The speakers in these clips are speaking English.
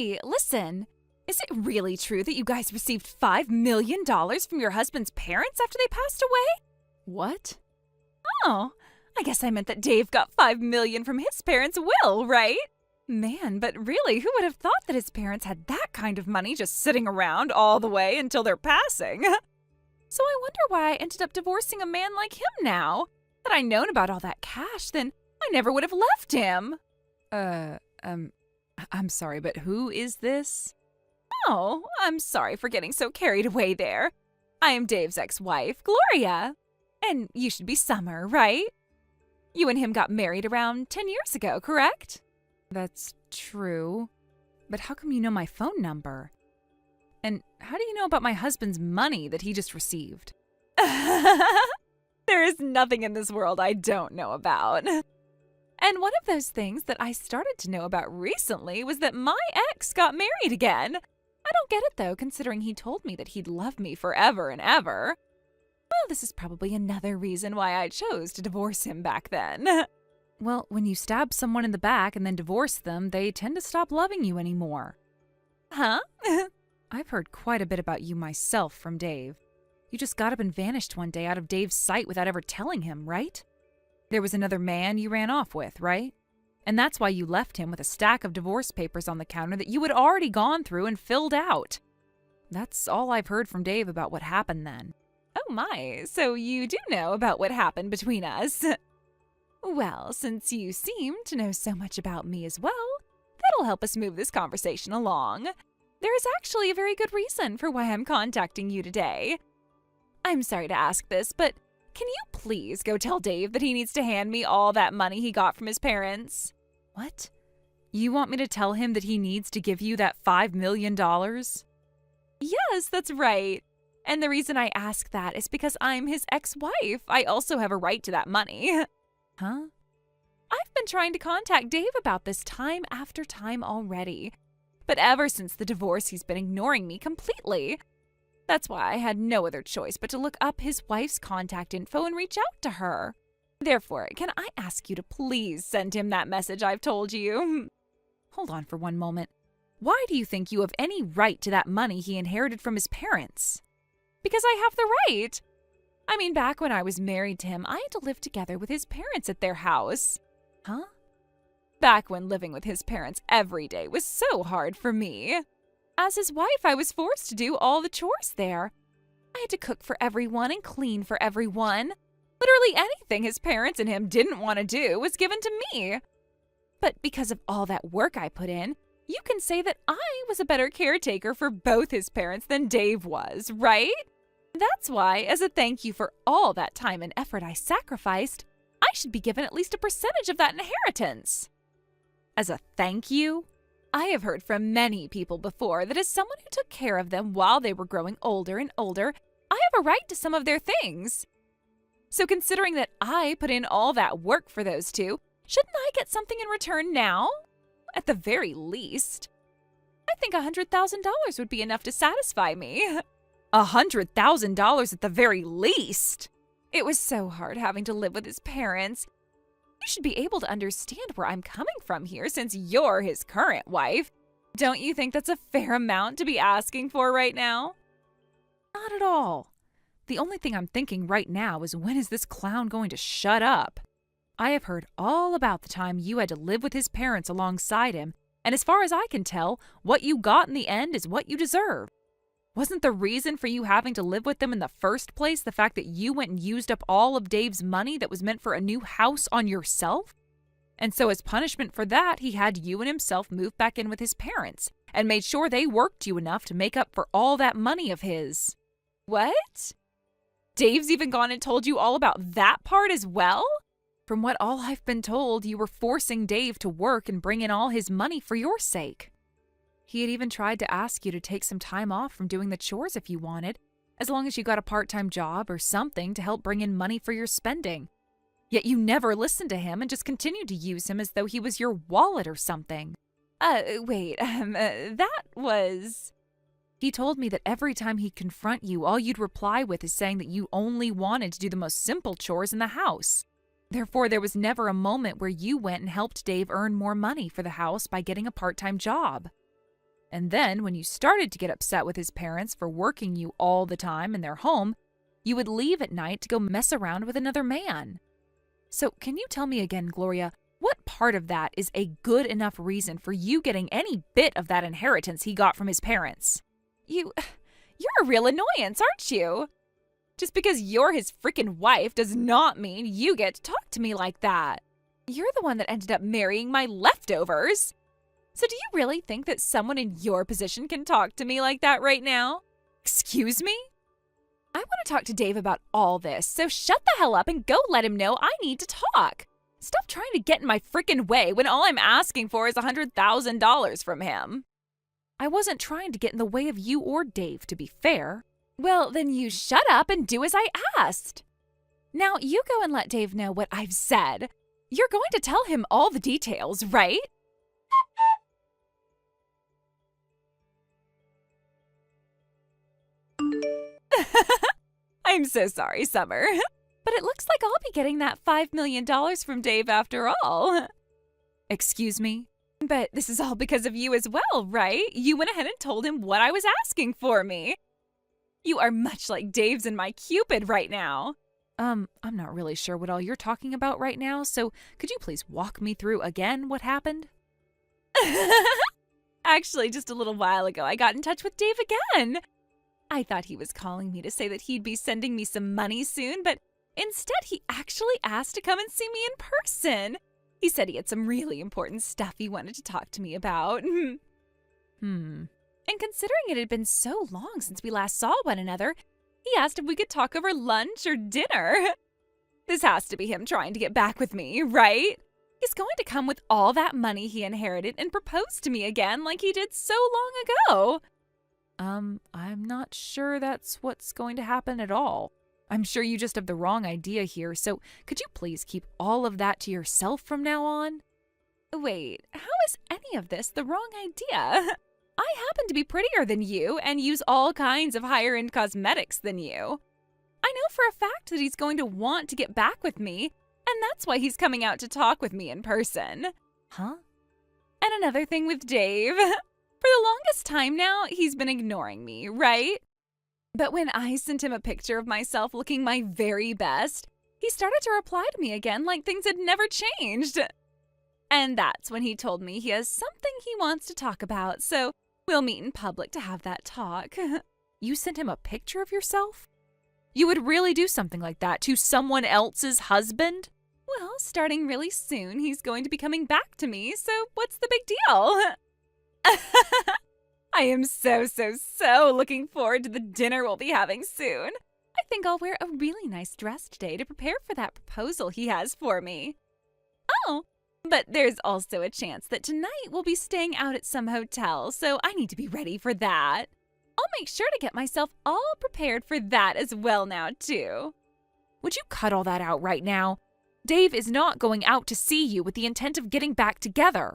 Hey, listen. Is it really true that you guys received $5 million from your husband's parents after they passed away? What? Oh, I guess I meant that Dave got $5 million from his parents' will, right? Man, but really, who would have thought that his parents had that kind of money just sitting around all the way until their passing? So I wonder why I ended up divorcing a man like him now. Had I known about all that cash, then I never would have left him. I'm sorry, but who is this? Oh, I'm sorry for getting so carried away there. I am Dave's ex-wife, Gloria. And you should be Summer, right? You and him got married around 10 years ago, correct? That's true. But how come you know my phone number? And how do you know about my husband's money that he just received? There is nothing in this world I don't know about. And one of those things that I started to know about recently was that my ex got married again. I don't get it though, considering he told me that he'd love me forever and ever. Well, this is probably another reason why I chose to divorce him back then. Well, when you stab someone in the back and then divorce them, they tend to stop loving you anymore. Huh? I've heard quite a bit about you myself from Dave. You just got up and vanished one day out of Dave's sight without ever telling him, right? There was another man you ran off with, right? And that's why you left him with a stack of divorce papers on the counter that you had already gone through and filled out. That's all I've heard from Dave about what happened then. Oh my, so you do know about what happened between us. Well, since you seem to know so much about me as well, that'll help us move this conversation along. There is actually a very good reason for why I'm contacting you today. I'm sorry to ask this, but can you please go tell Dave that he needs to hand me all that money he got from his parents? What? You want me to tell him that he needs to give you that $5 million? Yes, that's right. And the reason I ask that is because I'm his ex-wife. I also have a right to that money. Huh? I've been trying to contact Dave about this time after time already. But ever since the divorce, he's been ignoring me completely. That's why I had no other choice but to look up his wife's contact info and reach out to her. Therefore, can I ask you to please send him that message I've told you? Hold on for one moment. Why do you think you have any right to that money he inherited from his parents? Because I have the right. I mean, back when I was married to him, I had to live together with his parents at their house. Huh? Back when living with his parents every day was so hard for me. As his wife, I was forced to do all the chores there. I had to cook for everyone and clean for everyone. Literally anything his parents and him didn't want to do was given to me. But because of all that work I put in, you can say that I was a better caretaker for both his parents than Dave was, right? That's why, as a thank you for all that time and effort I sacrificed, I should be given at least a percentage of that inheritance. As a thank you? I have heard from many people before that as someone who took care of them while they were growing older and older, I have a right to some of their things. So considering that I put in all that work for those two, shouldn't I get something in return now? At the very least. I think $100,000 would be enough to satisfy me. $100,000 at the very least! It was so hard having to live with his parents. You should be able to understand where I'm coming from here since you're his current wife. Don't you think that's a fair amount to be asking for right now? Not at all. The only thing I'm thinking right now is when is this clown going to shut up? I have heard all about the time you had to live with his parents alongside him, and as far as I can tell, what you got in the end is what you deserve. Wasn't the reason for you having to live with them in the first place the fact that you went and used up all of Dave's money that was meant for a new house on yourself? And so as punishment for that, he had you and himself move back in with his parents and made sure they worked you enough to make up for all that money of his. What? Dave's even gone and told you all about that part as well? From what all I've been told, you were forcing Dave to work and bring in all his money for your sake. He had even tried to ask you to take some time off from doing the chores if you wanted, as long as you got a part-time job or something to help bring in money for your spending. Yet you never listened to him and just continued to use him as though he was your wallet or something. That was... He told me that every time he'd confront you, all you'd reply with is saying that you only wanted to do the most simple chores in the house. Therefore, there was never a moment where you went and helped Dave earn more money for the house by getting a part-time job. And then, when you started to get upset with his parents for working you all the time in their home, you would leave at night to go mess around with another man. So, can you tell me again, Gloria, what part of that is a good enough reason for you getting any bit of that inheritance he got from his parents? You're a real annoyance, aren't you? Just because you're his freaking wife does not mean you get to talk to me like that. You're the one that ended up marrying my leftovers. So do you really think that someone in your position can talk to me like that right now? Excuse me? I want to talk to Dave about all this, so shut the hell up and go let him know I need to talk. Stop trying to get in my freaking way when all I'm asking for is $100,000 from him. I wasn't trying to get in the way of you or Dave, to be fair. Well, then you shut up and do as I asked. Now you go and let Dave know what I've said. You're going to tell him all the details, right? I'm so sorry, Summer. But it looks like I'll be getting that $5 million from Dave after all. Excuse me? But this is all because of you as well, right? You went ahead and told him what I was asking for me. You are much like Dave's and my Cupid right now. I'm not really sure what all you're talking about right now, so could you please walk me through again what happened? Actually, just a little while ago, I got in touch with Dave again. I thought he was calling me to say that he'd be sending me some money soon, but instead he actually asked to come and see me in person. He said he had some really important stuff he wanted to talk to me about. And considering it had been so long since we last saw one another, he asked if we could talk over lunch or dinner. This has to be him trying to get back with me, right? He's going to come with all that money he inherited and propose to me again like he did so long ago. I'm not sure that's what's going to happen at all. I'm sure you just have the wrong idea here, so could you please keep all of that to yourself from now on? Wait, how is any of this the wrong idea? I happen to be prettier than you and use all kinds of higher-end cosmetics than you. I know for a fact that he's going to want to get back with me, and that's why he's coming out to talk with me in person. Huh? And another thing with Dave. For the longest time now, he's been ignoring me, right? But when I sent him a picture of myself looking my very best, he started to reply to me again like things had never changed. And that's when he told me he has something he wants to talk about, so we'll meet in public to have that talk. You sent him a picture of yourself? You would really do something like that to someone else's husband? Well, starting really soon, he's going to be coming back to me, so what's the big deal? I am so looking forward to the dinner we'll be having soon. I think I'll wear a really nice dress today to prepare for that proposal he has for me. Oh, but there's also a chance that tonight we'll be staying out at some hotel, so I need to be ready for that. I'll make sure to get myself all prepared for that as well now, too. Would you cut all that out right now? Dave is not going out to see you with the intent of getting back together.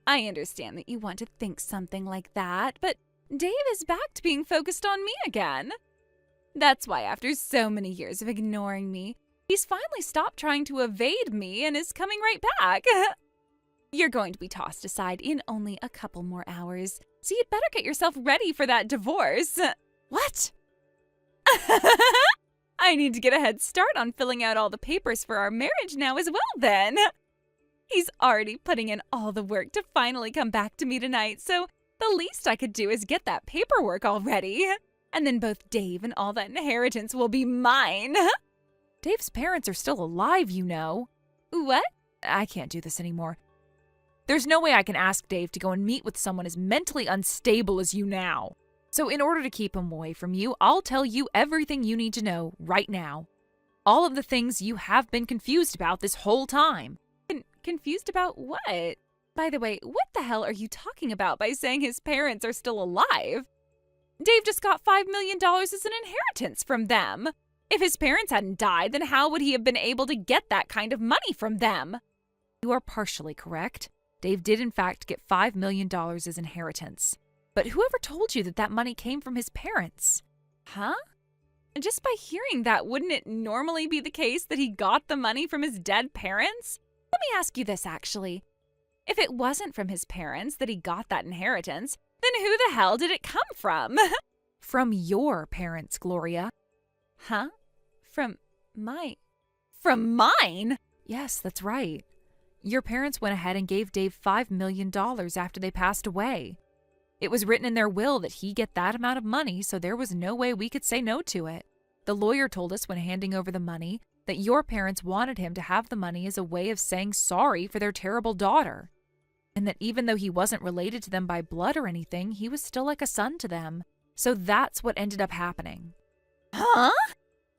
I understand that you want to think something like that, but Dave is back to being focused on me again. That's why after so many years of ignoring me, he's finally stopped trying to evade me and is coming right back. You're going to be tossed aside in only a couple more hours, so you'd better get yourself ready for that divorce. What? I need to get a head start on filling out all the papers for our marriage now as well then. He's already putting in all the work to finally come back to me tonight, so the least I could do is get that paperwork already. And then both Dave and all that inheritance will be mine. Dave's parents are still alive, you know. What? I can't do this anymore. There's no way I can ask Dave to go and meet with someone as mentally unstable as you now. So in order to keep him away from you, I'll tell you everything you need to know right now. All of the things you have been confused about this whole time. Confused about what? By the way, what the hell are you talking about by saying his parents are still alive? Dave just got $5 million as an inheritance from them. If his parents hadn't died, then how would he have been able to get that kind of money from them? You are partially correct. Dave did in fact get $5 million as inheritance. But whoever told you that that money came from his parents? Huh? Just by hearing that, wouldn't it normally be the case that he got the money from his dead parents? Let me ask you this, actually. If it wasn't from his parents that he got that inheritance, Then who the hell did it come from? From your parents, Gloria. Huh? From mine? Yes, that's right. Your parents went ahead and gave Dave $5 million after they passed away. It was written in their will that he get that amount of money, so there was no way we could say no to it. The lawyer told us when handing over the money that your parents wanted him to have the money as a way of saying sorry for their terrible daughter, and that even though he wasn't related to them by blood or anything, he was still like a son to them. So that's what ended up happening. Huh?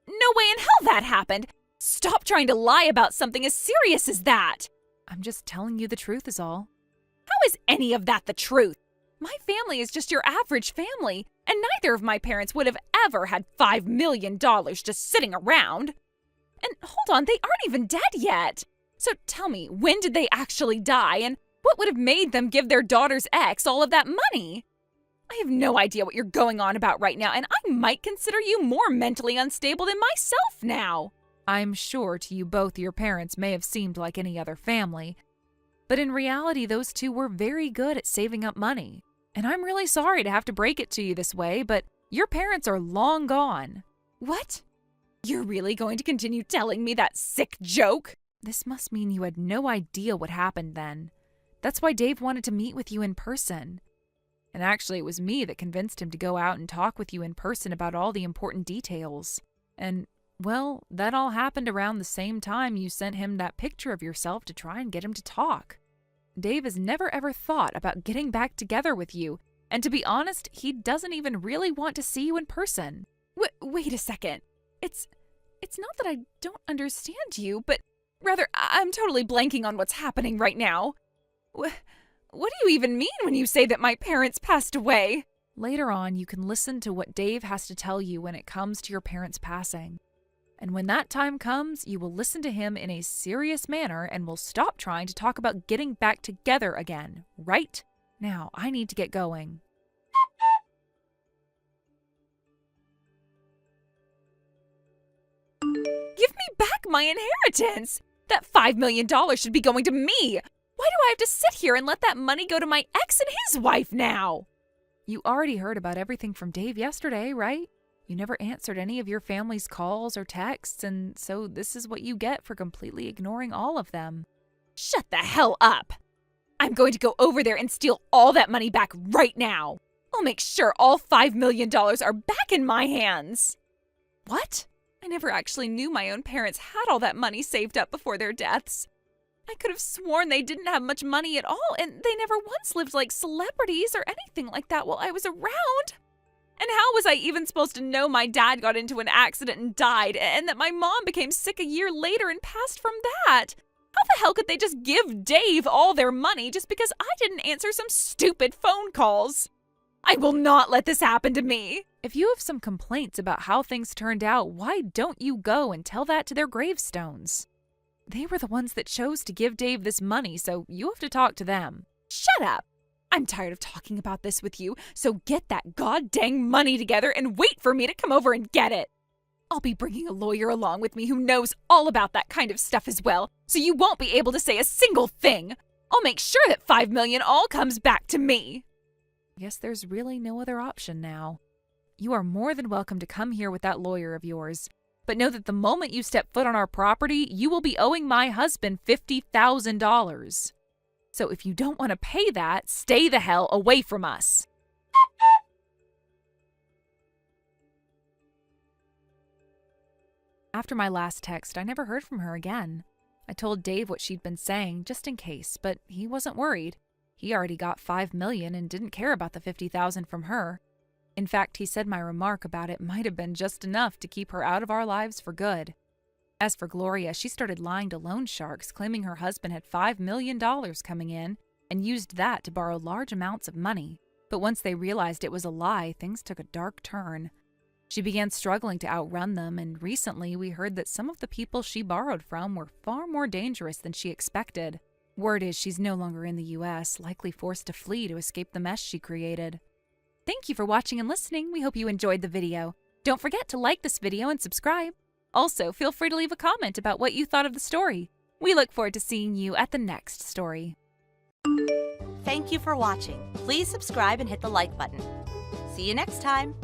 No way in hell that happened! Stop trying to lie about something as serious as that! I'm just telling you the truth is all. How is any of that the truth? My family is just your average family, and neither of my parents would have ever had $5 million just sitting around. And hold on, they aren't even dead yet. So tell me, when did they actually die, and what would have made them give their daughter's ex all of that money? I have no idea what you're going on about right now, and I might consider you more mentally unstable than myself now. I'm sure to you both your parents may have seemed like any other family, but in reality those two were very good at saving up money. And I'm really sorry to have to break it to you this way, but your parents are long gone. What? You're really going to continue telling me that sick joke? This must mean you had no idea what happened then. That's why Dave wanted to meet with you in person. And actually, it was me that convinced him to go out and talk with you in person about all the important details. And, well, that all happened around the same time you sent him that picture of yourself to try and get him to talk. Dave has never ever thought about getting back together with you, and to be honest, he doesn't even really want to see you in person. Wait a second. It's not that I don't understand you, but rather I'm totally blanking on what's happening right now. What do you even mean when you say that my parents passed away? Later on, you can listen to what Dave has to tell you when it comes to your parents passing. And when that time comes, you will listen to him in a serious manner and will stop trying to talk about getting back together again, right? Now, I need to get going. Give me back my inheritance! That $5 million should be going to me! Why do I have to sit here and let that money go to my ex and his wife now? You already heard about everything from Dave yesterday, right? You never answered any of your family's calls or texts, and so this is what you get for completely ignoring all of them. Shut the hell up! I'm going to go over there and steal all that money back right now. I'll make sure all $5 million are back in my hands. What? I never actually knew my own parents had all that money saved up before their deaths. I could have sworn they didn't have much money at all, and they never once lived like celebrities or anything like that while I was around. And how was I even supposed to know my dad got into an accident and died, and that my mom became sick a year later and passed from that? How the hell could they just give Dave all their money just because I didn't answer some stupid phone calls? I will not let this happen to me. If you have some complaints about how things turned out, why don't you go and tell that to their gravestones? They were the ones that chose to give Dave this money, so you have to talk to them. Shut up! I'm tired of talking about this with you, so get that god-dang money together and wait for me to come over and get it. I'll be bringing a lawyer along with me who knows all about that kind of stuff as well, so you won't be able to say a single thing. I'll make sure that $5 million all comes back to me. I guess there's really no other option now. You are more than welcome to come here with that lawyer of yours. But know that the moment you step foot on our property, you will be owing my husband $50,000. So if you don't want to pay that, stay the hell away from us. After my last text, I never heard from her again. I told Dave what she'd been saying, just in case, but he wasn't worried. He already got $5 million and didn't care about the $50,000 from her. In fact, he said my remark about it might have been just enough to keep her out of our lives for good. As for Gloria, she started lying to loan sharks, claiming her husband had $5 million coming in and used that to borrow large amounts of money. But once they realized it was a lie, things took a dark turn. She began struggling to outrun them, and recently we heard that some of the people she borrowed from were far more dangerous than she expected. Word is she's no longer in the U.S., likely forced to flee to escape the mess she created. Thank you for watching and listening. We hope you enjoyed the video. Don't forget to like this video and subscribe. Also, feel free to leave a comment about what you thought of the story. We look forward to seeing you at the next story. thank you for watching. Please subscribe and hit the like button. See you next time.